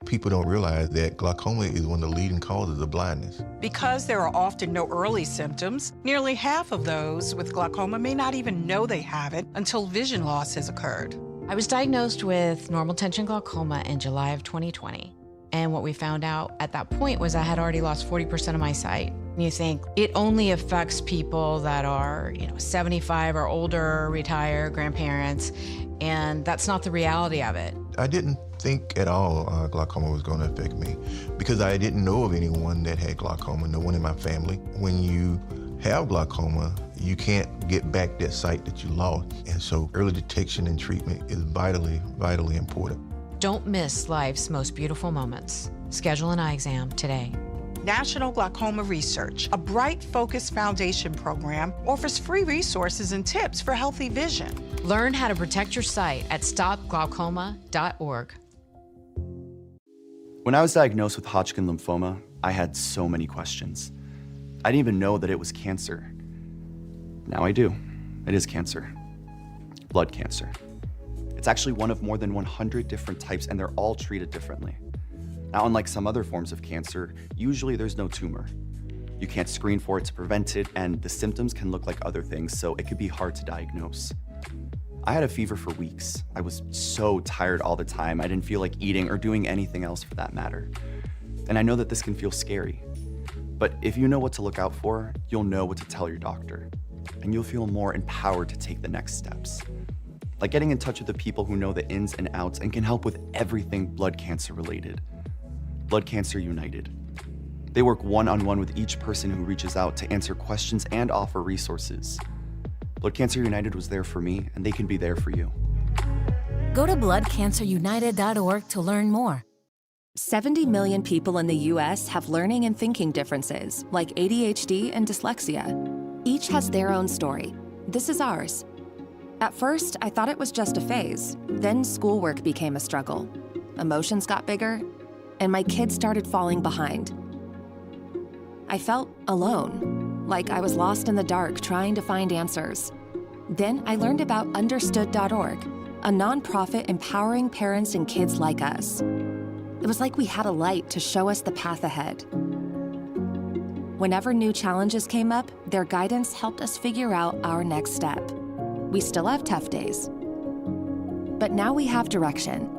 People don't realize that glaucoma is one of the leading causes of blindness. Because there are often no early symptoms, nearly half of those with glaucoma may not even know they have it until vision loss has occurred. I was diagnosed with normal tension glaucoma in July of 2020. And what we found out at that point was I had already lost 40% of my sight. And you think it only affects people that are, 75 or older, retired, grandparents, and that's not the reality of it. I didn't think at all glaucoma was going to affect me because I didn't know of anyone that had glaucoma, no one in my family. When you have glaucoma, you can't get back that sight that you lost. And so early detection and treatment is vitally, vitally important. Don't miss life's most beautiful moments. Schedule an eye exam today. National Glaucoma Research, a Bright Focus Foundation program, offers free resources and tips for healthy vision. Learn how to protect your sight at stopglaucoma.org. When I was diagnosed with Hodgkin lymphoma, I had so many questions. I didn't even know that it was cancer. Now I do. It is cancer. Blood cancer. It's actually one of more than 100 different types, and they're all treated differently. Now, unlike some other forms of cancer, usually there's no tumor. You can't screen for it to prevent it, and the symptoms can look like other things, so it could be hard to diagnose. I had a fever for weeks. I was so tired all the time. I didn't feel like eating or doing anything else for that matter. And I know that this can feel scary. But if you know what to look out for, you'll know what to tell your doctor. And you'll feel more empowered to take the next steps. Like getting in touch with the people who know the ins and outs and can help with everything blood cancer related. Blood Cancer United. They work one-on-one with each person who reaches out to answer questions and offer resources. Blood Cancer United was there for me, and they can be there for you. Go to bloodcancerunited.org to learn more. 70 million people in the U.S. have learning and thinking differences, like ADHD and dyslexia. Each has their own story. This is ours. At first, I thought it was just a phase. Then schoolwork became a struggle. Emotions got bigger, and my kids started falling behind. I felt alone, like I was lost in the dark trying to find answers. Then I learned about Understood.org, a nonprofit empowering parents and kids like us. It was like we had a light to show us the path ahead. Whenever new challenges came up, their guidance helped us figure out our next step. We still have tough days, but now we have direction.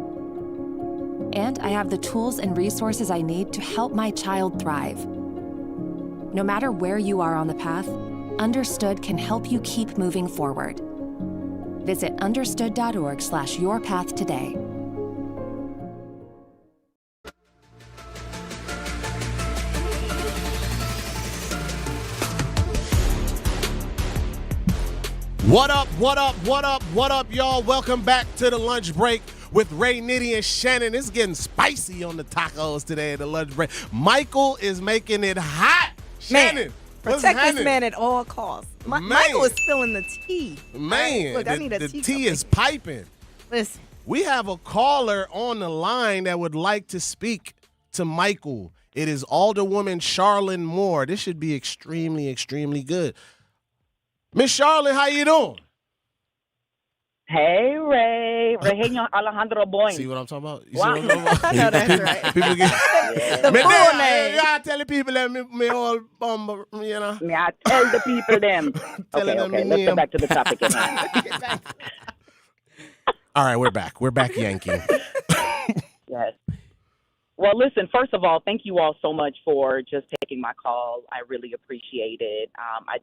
And I have the tools and resources I need to help my child thrive. No matter where you are on the path, Understood can help you keep moving forward. Visit understood.org/yourpath today. What up, what up, what up, what up, y'all? Welcome back to the lunch break with Ray, Nitty, and Shannon. It's getting spicy on the tacos today at the lunch break. Michael is making it hot. Shannon, what's protect happening? this man at all costs. Michael is spilling the tea. Man, Look, I need a the tea tea cup. is piping. Listen. We have a caller on the line that would like to speak to Michael. It is Alderwoman Charlene Moore. This should be extremely, extremely good. Miss Charlene, how you doing? Hey, Ray. Regino Alejandro Boyne. See what I'm talking about? You Wow. see what I'm talking about? No, that's right. People get... The Me full there, name. y'all tell the people that me all you know. Me, I tell the people them. Telling Okay, them okay. me Let's name. get back to the topic at hand. All right, we're back. We're back yanking. Yes. Well, listen, first of all, thank you all so much for just taking my call. I really appreciate it. I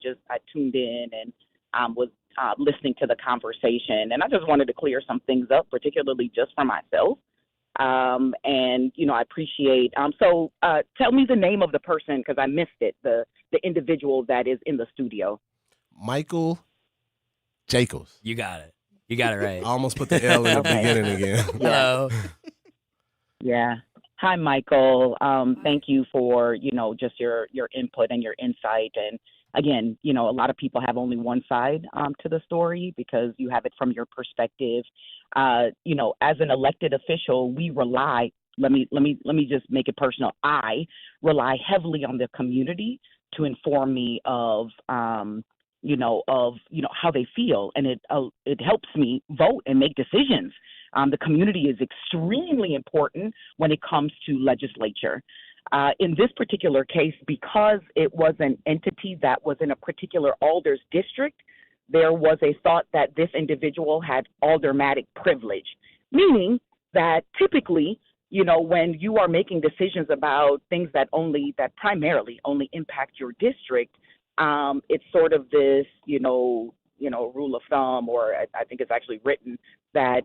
tuned in and was listening to the conversation, and I just wanted to clear some things up, particularly just for myself. And, you know, I appreciate, so tell me the name of the person, because I missed it, the individual that is in the studio. Michael Jacobs. You got it. You got it right. I almost put the L in the Okay. beginning again. Hello. Yeah. Hi, Michael. Thank you for, you know, just your input and your insight. And again, you know, a lot of people have only one side to the story because you have it from your perspective. You know, as an elected official, we rely, let me just make it personal. I rely heavily on the community to inform me of how they feel, and it helps me vote and make decisions. The community is extremely important when it comes to legislature. In this particular case, because it was an entity that was in a particular alder's district, there was a thought that this individual had aldermatic privilege, meaning that typically, you know, when you are making decisions about things that primarily only impact your district, it's sort of this, rule of thumb, or I think it's actually written that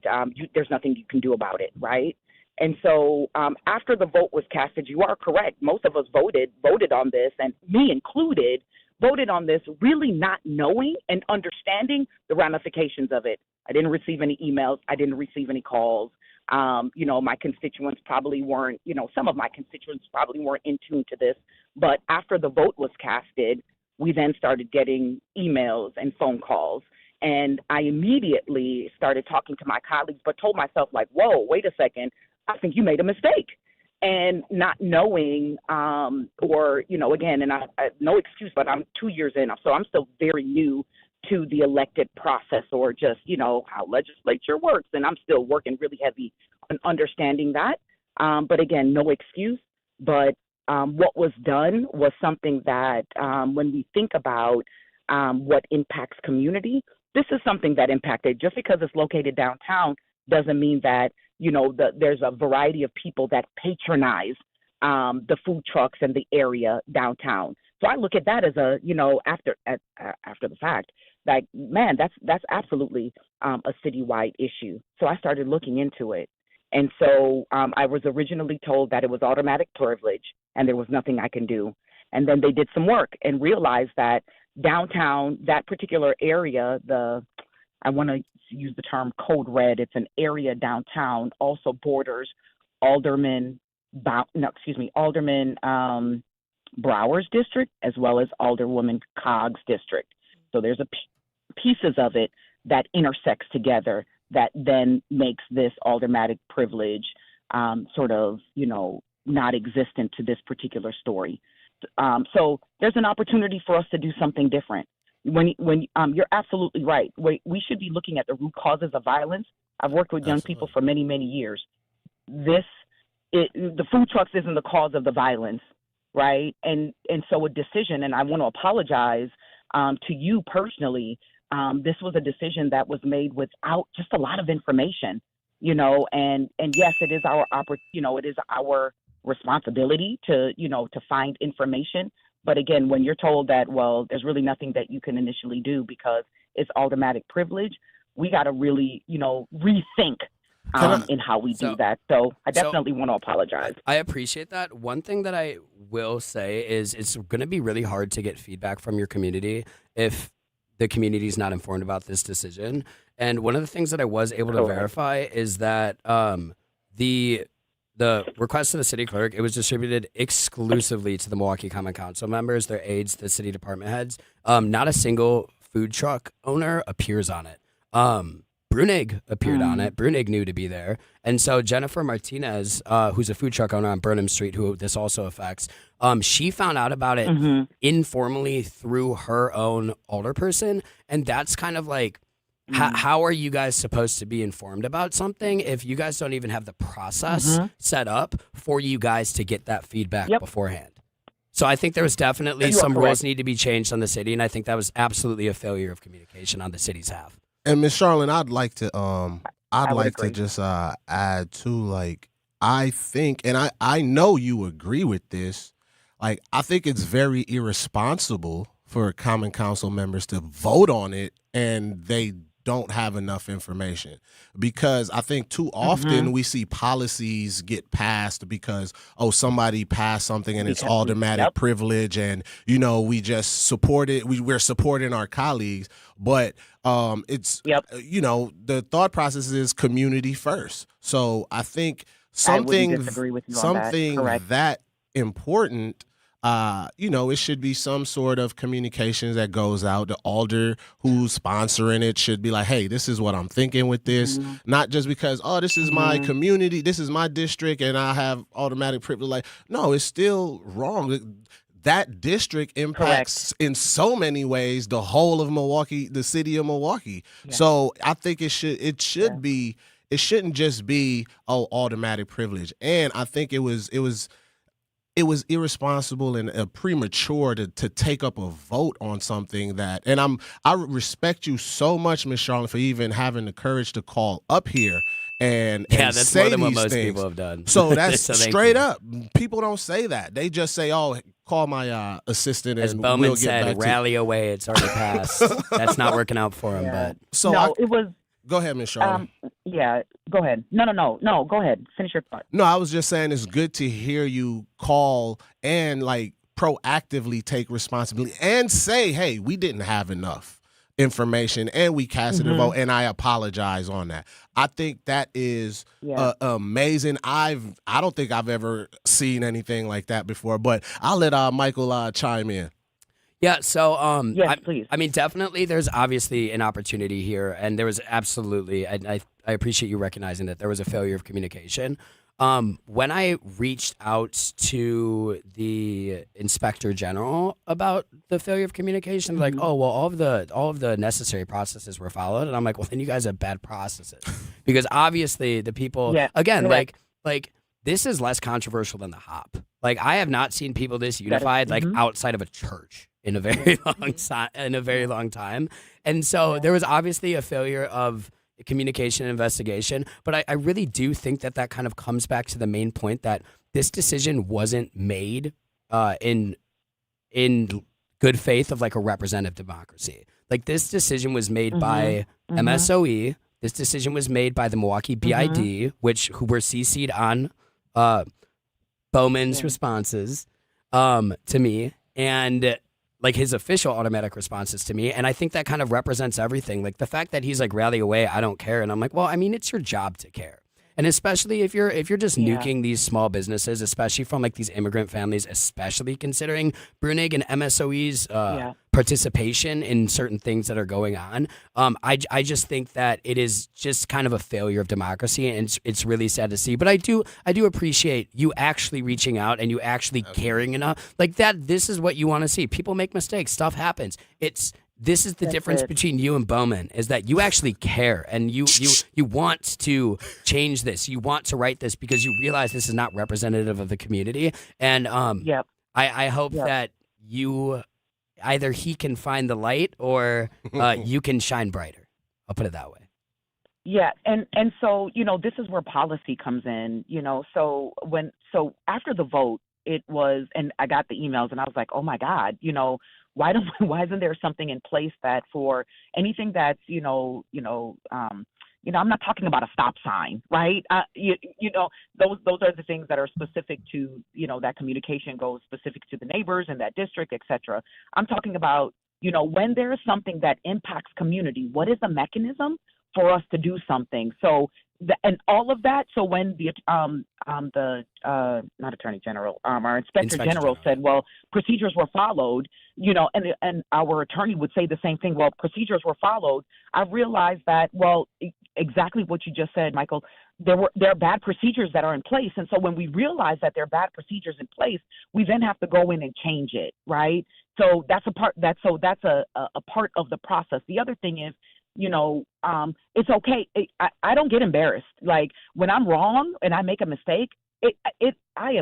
there's nothing you can do about it, right? And so after the vote was casted, you are correct. Most of us voted on this, and me included, voted on this really not knowing and understanding the ramifications of it. I didn't receive any emails. I didn't receive any calls. My constituents probably weren't, some of my constituents probably weren't in tune to this. But after the vote was casted, we then started getting emails and phone calls. And I immediately started talking to my colleagues, but told myself, like, whoa, wait a second, I think you made a mistake. And not knowing, again, and I no excuse, but I'm 2 years in, so I'm still very new to the elected process, or just, how legislature works. And I'm still working really heavy on understanding that. But again, no excuse. But what was done was something that when we think about what impacts community, this is something that impacted. Just because it's located downtown doesn't mean that, there's a variety of people that patronize the food trucks and the area downtown. So I look at that as a, after the fact, like, man, that's absolutely a citywide issue. So I started looking into it. And so I was originally told that it was automatic privilege and there was nothing I can do. And then they did some work and realized that downtown, that particular area, I want to use the term code red, it's an area downtown, also borders Alderman Alderman Brower's district as well as Alderwoman Cogg's district. So there's pieces of it that intersects together that then makes this aldermanic privilege sort of, not existent to this particular story. So there's an opportunity for us to do something different. When you're absolutely right. We should be looking at the root causes of violence. I've worked with young people for many, many years. The food trucks isn't the cause of the violence, right? And so a decision, and I want to apologize to you personally. This was a decision that was made without just a lot of information, and yes, it is our responsibility to find information. But again, when you're told that, well, there's really nothing that you can initially do because it's aldermanic privilege, we got to really, rethink in how we do that. So I definitely want to apologize. I appreciate that. One thing that I will say is it's going to be really hard to get feedback from your community if the community is not informed about this decision. And one of the things that I was able to verify is that the request to the city clerk, it was distributed exclusively to the Milwaukee Common Council members, their aides, the city department heads. Not a single food truck owner appears on it. Brunig appeared on it. Brunig knew to be there. And so Jennifer Martinez, who's a food truck owner on Burnham Street, who this also affects, she found out about it informally through her own alderperson. And that's kind of like, how are you guys supposed to be informed about something if you guys don't even have the process set up for you guys to get that feedback beforehand? So I think there was definitely some rules need to be changed on the city, and I think that was absolutely a failure of communication on the city's half. And Ms. Charlene, I'd like to just add to, I think, and I know you agree with this, I think it's very irresponsible for Common Council members to vote on it and they don't have enough information, because I think too often we see policies get passed because, somebody passed something and it's aldermanic privilege and, we just support it. We're supporting our colleagues, but it's, the thought process is community first. So I think something that important, it should be some sort of communications that goes out. The alder who's sponsoring it should be like, hey, this is what I'm thinking with this. Not just because, this is my community, this is my district, and I have automatic privilege. No, it's still wrong. That district impacts in so many ways the whole of Milwaukee, the city of Milwaukee. Yeah. So I think it shouldn't just be automatic privilege. And I think it was irresponsible and premature to take up a vote on something that, and I respect you so much, Ms. Charlotte, for even having the courage to call up here and that's say more than what these most things. people have done. So that's straight up. People don't say that. They just say, call my assistant and as Bowman we'll get said, back rally away. It's already passed. That's not working out for him. But it was. Go ahead, Ms. Charlotte. Go ahead. No, go ahead. Finish your thought. No, I was just saying it's good to hear you call and proactively take responsibility and say, hey, we didn't have enough information and we casted a vote, and I apologize on that. I think that is amazing. I don't think I've ever seen anything like that before, but I'll let Michael chime in. Yeah, so yes, please. I mean, definitely there's obviously an opportunity here, and there was absolutely, I appreciate you recognizing that there was a failure of communication. When I reached out to the Inspector General about the failure of communication, like, oh, well, all of the necessary processes were followed, and I'm like, well, then you guys have bad processes, because obviously the people, again, like this is less controversial than the hop. Like, I have not seen people this unified, outside of a church in a very long time, and so there was obviously a failure of communication and investigation, but I really do think that kind of comes back to the main point that this decision wasn't made in good faith of a representative democracy. Like, this decision was made by MSOE. This decision was made by the Milwaukee BID, who were CC'd on Bowman's responses to me, and his official automatic responses to me. And I think that kind of represents everything. Like, the fact that he's rally away, I don't care. And I'm like, well, I mean, it's your job to care. And especially if you're just nuking these small businesses, especially from like these immigrant families, especially considering Brunig and MSOE's participation in certain things that are going on. I just think that it is just kind of a failure of democracy, and it's really sad to see. But I do appreciate you actually reaching out and you actually caring enough like that. This is what you want to see. People make mistakes. Stuff happens. This is the difference between you and Bowman, is that you actually care and you want to change this. You want to write this because you realize this is not representative of the community. And I hope that you either he can find the light or you can shine brighter. I'll put it that way. Yeah, and so, this is where policy comes in, so after the vote, it was, and I got the emails and I was like, oh my God, why isn't there something in place that for anything that's, I'm not talking about a stop sign, right? Those are the things that are specific to, that communication goes specific to the neighbors in that district, et cetera. I'm talking about, when there is something that impacts community, what is the mechanism for us to do something? So, and all of that. So when the not Attorney General, our Inspector General said, well, procedures were followed, and our attorney would say the same thing. Well, procedures were followed. I realized that, well, exactly what you just said, Michael. There are bad procedures that are in place, and so when we realize that there are bad procedures in place, we then have to go in and change it, right? So that's a part. That's a part of the process. The other thing is, it's okay. I don't get embarrassed. Like when I'm wrong and I make a mistake, I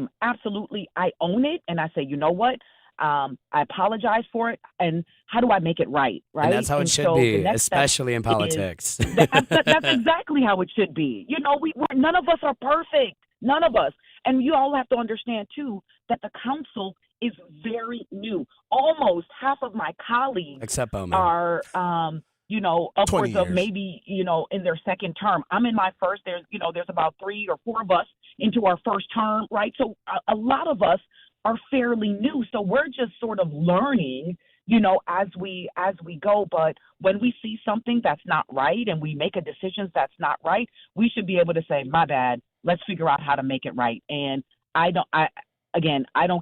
own it. And I say, you know what? I apologize for it. And how do I make it right? Right. And that's how it should be, especially in politics. That's exactly how it should be. None of us are perfect. None of us. And you all have to understand too, that the council is very new. Almost half of my colleagues except Bowman are, upwards of maybe, in their second term. I'm in my first. There's about 3 or 4 of us into our first term, right? So a lot of us are fairly new. So we're just sort of learning, as we go. But when we see something that's not right and we make a decision that's not right, we should be able to say, my bad, let's figure out how to make it right. And I don't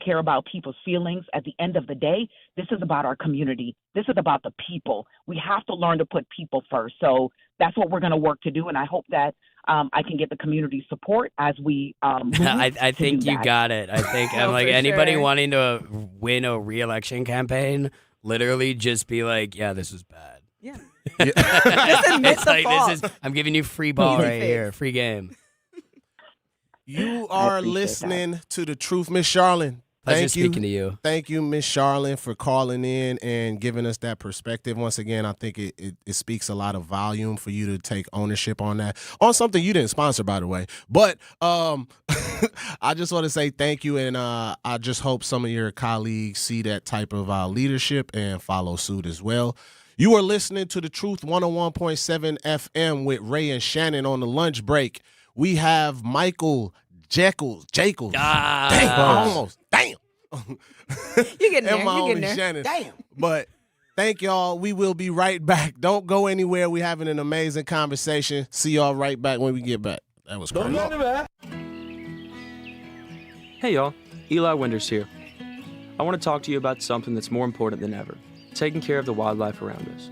care about people's feelings. At the end of the day, this is about our community. This is about the people. We have to learn to put people first. So that's what we're going to work to do. And I hope that I can get the community support as we I think you got it. I think anybody wanting to win a re-election campaign, literally just be like, yeah, this is bad. Yeah. It's like, I'm giving you free ball right here, free game. You are listening to The Truth, Miss Charlene. Pleasure speaking to you. Thank you, Miss Charlene, for calling in and giving us that perspective. Once again, I think it speaks a lot of volume for you to take ownership on that, on something you didn't sponsor, by the way. But I just want to say thank you, and I just hope some of your colleagues see that type of leadership and follow suit as well. You are listening to The Truth 101.7 FM with Ray and Shannon on the lunch break. We have Michael Jekyll. Almost. Damn. You getting there. You getting there. Shannon. Damn. But thank y'all. We will be right back. Don't go anywhere. We're having an amazing conversation. See y'all right back when we get back. That was crazy. Hey y'all, Eli Winters here. I want to talk to you about something that's more important than ever, taking care of the wildlife around us.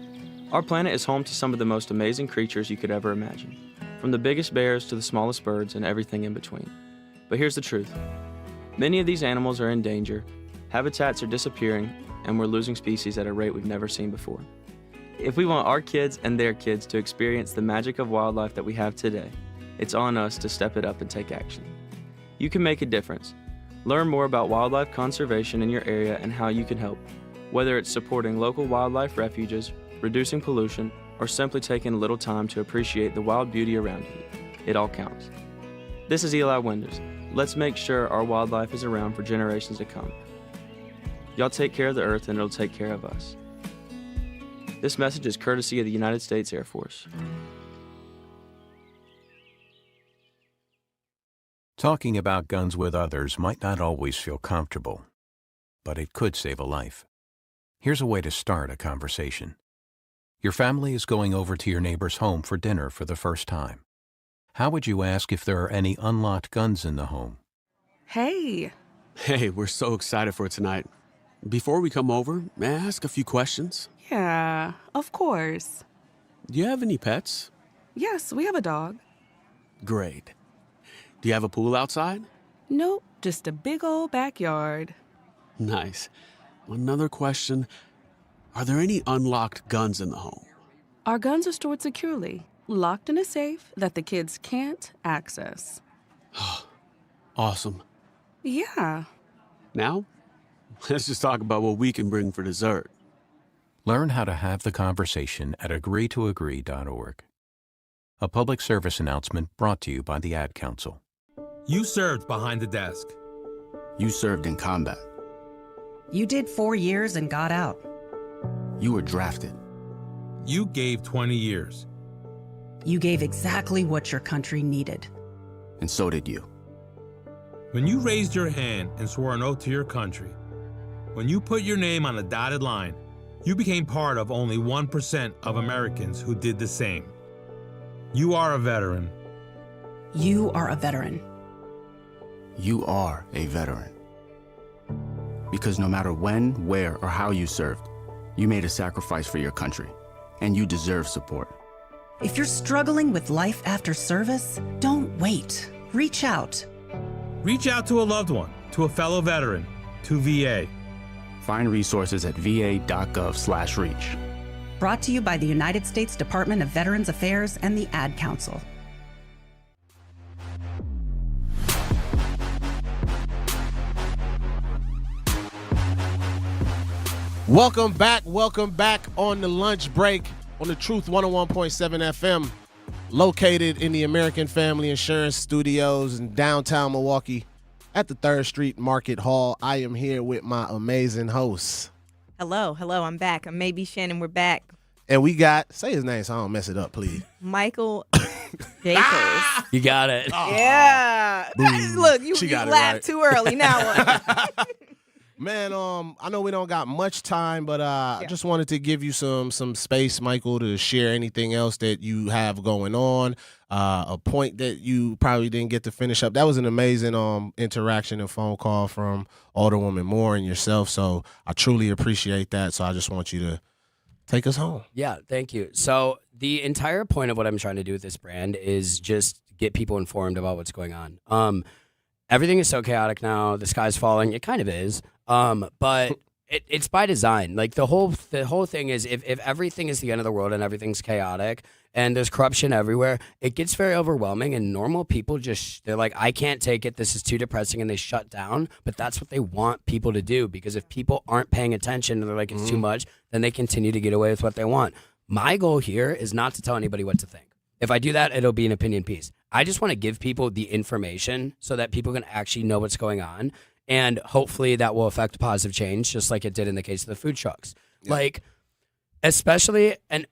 Our planet is home to some of the most amazing creatures you could ever imagine, from the biggest bears to the smallest birds and everything in between. But here's the truth. Many of these animals are in danger, habitats are disappearing, and we're losing species at a rate we've never seen before. If we want our kids and their kids to experience the magic of wildlife that we have today, it's on us to step it up and take action. You can make a difference. Learn more about wildlife conservation in your area and how you can help, whether it's supporting local wildlife refuges, reducing pollution, or simply taking a little time to appreciate the wild beauty around you. It all counts. This is Eli Winters. Let's make sure our wildlife is around for generations to come. Y'all take care of the earth and it'll take care of us. This message is courtesy of the United States Air Force. Talking about guns with others might not always feel comfortable, but it could save a life. Here's a way to start a conversation. Your family is going over to your neighbor's home for dinner for the first time. How would you ask if there are any unlocked guns in the home? Hey. Hey, we're so excited for tonight. Before we come over, may I ask a few questions? Yeah, of course. Do you have any pets? Yes, we have a dog. Great. Do you have a pool outside? Nope, just a big old backyard. Nice. Another question. Are there any unlocked guns in the home? Our guns are stored securely, locked in a safe that the kids can't access. Awesome. Yeah. Now, let's just talk about what we can bring for dessert. Learn how to have the conversation at agreetoagree.org. A public service announcement brought to you by the Ad Council. You served behind the desk. You served in combat. You did 4 years and got out. You were drafted. You gave 20 years. You gave exactly what your country needed. And so did you. When you raised your hand and swore an oath to your country, when you put your name on a dotted line, you became part of only 1% of Americans who did the same. You are a veteran. You are a veteran. You are a veteran. Because no matter when, where, or how you served, you made a sacrifice for your country, and you deserve support. If you're struggling with life after service, don't wait. Reach out. Reach out to a loved one, to a fellow veteran, to VA. Find resources at va.gov/reach. Brought to you by the United States Department of Veterans Affairs and the Ad Council. Welcome back on the lunch break on the Truth 101.7 FM, located in the American Family Insurance Studios in downtown Milwaukee at the 3rd Street Market Hall. I am here with my amazing hosts. Hello, I'm back. I'm maybe Shannon, we're back. And we got, say his name so I don't mess it up, please. Michael Jacobs. You got it. Yeah. Look, you laughed right. too early. Now what? Man, I know we don't got much time, but I just wanted to give you some space, Michael, to share anything else that you have going on. A point that you probably didn't get to finish up. That was an amazing interaction and phone call from Alderwoman Moore and yourself. So I truly appreciate that. So I just want you to take us home. Yeah, thank you. So the entire point of what I'm trying to do with this brand is just get people informed about what's going on. Everything is so chaotic now. The sky's falling. It kind of is. But it's by design. Like the whole thing is if everything is the end of the world and everything's chaotic and there's corruption everywhere, it gets very overwhelming and normal people they're like, I can't take it. This is too depressing, and they shut down. But that's what they want people to do, because if people aren't paying attention and they're like, it's too much, then they continue to get away with what they want. My goal here is not to tell anybody what to think. If I do that, it'll be an opinion piece. I just want to give people the information so that people can actually know what's going on. And hopefully that will affect positive change, just like it did in the case of the food trucks. Yeah. Like, especially, and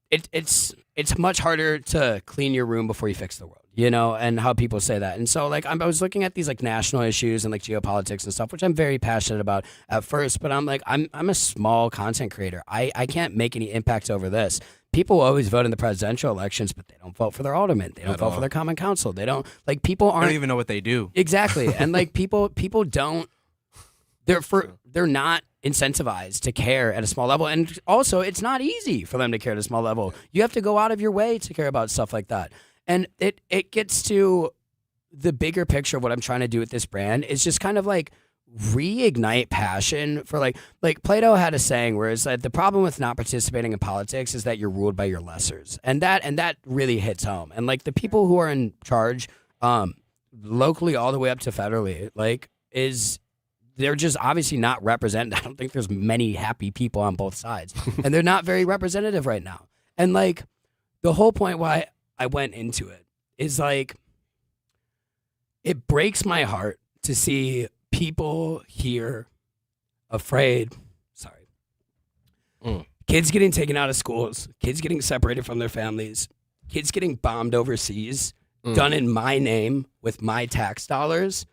it's much harder to clean your room before you fix the world, you know, and how people say that. And so, like, I was looking at these, like, national issues and, like, geopolitics and stuff, which I'm very passionate about at first. But I'm like, I'm a small content creator. I can't make any impacts over this. People always vote in the presidential elections, but they don't vote for their alderman. They don't vote for their common council. They don't, like, people aren't. I don't even know what they do. Exactly. And, like, people don't, they're not incentivized to care at a small level. And also, it's not easy for them to care at a small level. You have to go out of your way to care about stuff like that. And it gets to the bigger picture of what I'm trying to do with this brand. It's just kind of like reignite passion for like Plato had a saying where it's like the problem with not participating in politics is that you're ruled by your lessers. And that really hits home. And like the people who are in charge locally all the way up to federally, like they're just obviously not represented. I don't think there's many happy people on both sides. And they're not very representative right now. And like the whole point why I went into it is like it breaks my heart to see people here afraid. Kids getting taken out of schools, kids getting separated from their families, kids getting bombed overseas, done in my name with my tax dollars.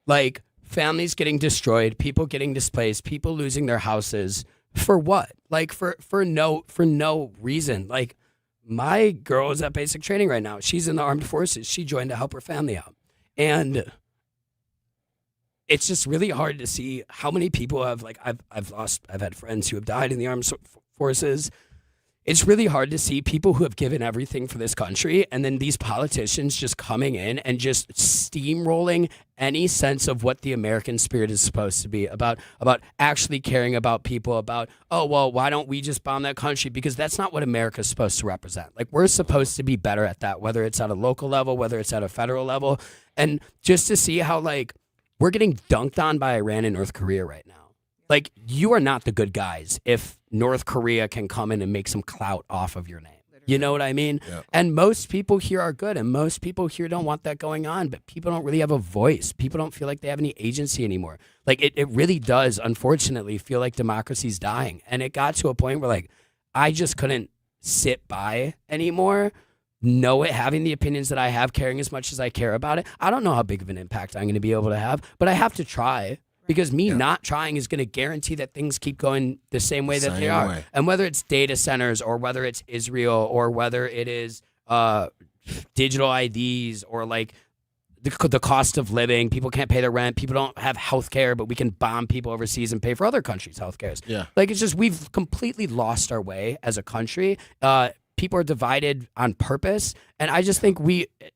Like families getting destroyed, people getting displaced, people losing their houses. For what? Like for no reason. Like my girl is at basic training right now. She's in the armed forces. She joined to help her family out. And it's just really hard to see how many people have, like, I've had friends who have died in the armed forces. It's really hard to see people who have given everything for this country and then these politicians just coming in and just steamrolling any sense of what the American spirit is supposed to be about actually caring about people, about, oh, well, why don't we just bomb that country? Because that's not what America's supposed to represent. Like, we're supposed to be better at that, whether it's at a local level, whether it's at a federal level. And just to see how, like, we're getting dunked on by Iran and North Korea right now. Like, you are not the good guys if North Korea can come in and make some clout off of your name. You know what I mean? Yeah. And most people here are good, and most people here don't want that going on, but people don't really have a voice. People don't feel like they have any agency anymore. Like, it really does, unfortunately, feel like democracy's dying. And it got to a point where, like, I just couldn't sit by anymore, having the opinions that I have, caring as much as I care about it. I don't know how big of an impact I'm going to be able to have, but I have to try. Because not trying is going to guarantee that things keep going the same way that they are. And whether it's data centers or whether it's Israel or whether it is digital IDs or like the cost of living, people can't pay their rent, people don't have health care, but we can bomb people overseas and pay for other countries' health care. Yeah. Like, it's just, we've completely lost our way as a country. People are divided on purpose, and I just think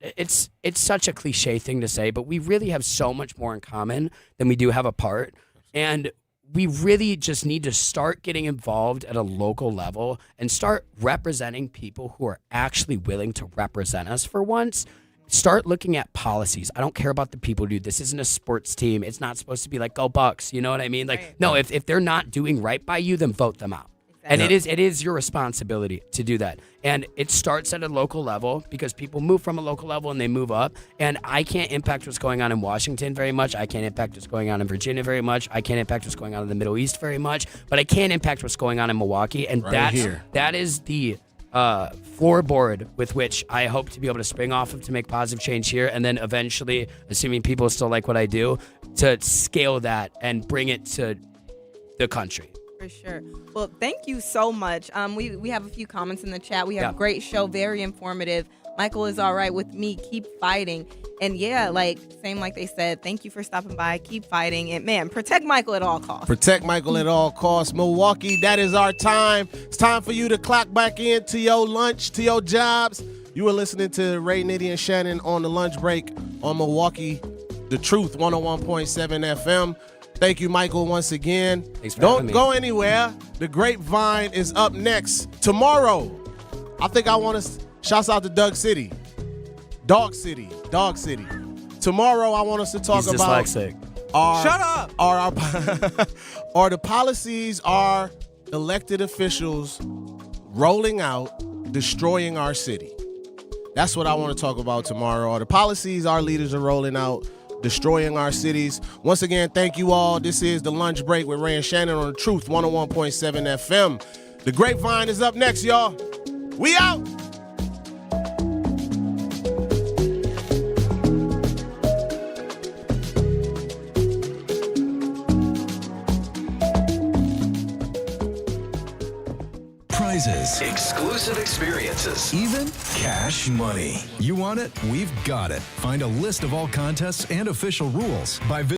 it's such a cliche thing to say, but we really have so much more in common than we do have apart, and we really just need to start getting involved at a local level and start representing people who are actually willing to represent us for once. Start looking at policies. I don't care about the people, dude. This isn't a sports team. It's not supposed to be like, go Bucks. You know what I mean? Like, no, if they're not doing right by you, then vote them out. And it is your responsibility to do that. And it starts at a local level because people move from a local level and they move up. And I can't impact what's going on in Washington very much. I can't impact what's going on in Virginia very much. I can't impact what's going on in the Middle East very much. But I can impact what's going on in Milwaukee. And that is the floorboard with which I hope to be able to spring off of to make positive change here. And then eventually, assuming people still like what I do, to scale that and bring it to the country. For sure. Well, thank you so much. We have a few comments in the chat. We have a great show, very informative. Michael is all right with me. Keep fighting. And like they said, thank you for stopping by. Keep fighting. And man, protect Michael at all costs. Protect Michael at all costs. Milwaukee, that is our time. It's time for you to clock back in to your lunch, to your jobs. You were listening to Ray, Nitty, and Shannon on the lunch break on Milwaukee, The Truth, 101.7 FM. Thank you, Michael, once again. Thanks for Don't go anywhere. The Grapevine is up next. Tomorrow, I think I want to shouts out to Dog City. Tomorrow, I want us to talk about dyslexic. Shut up! Are the policies our elected officials rolling out, destroying our city? That's what I want to talk about tomorrow. Are the policies our leaders are rolling out, destroying our cities? Once again, thank you all. This is The Lunch Break with Ray and Shannon on The Truth, 101.7 FM. The Grapevine is up next, y'all. We out. Prizes, exclusive experiences, even cash money. You want it? We've got it. Find a list of all contests and official rules by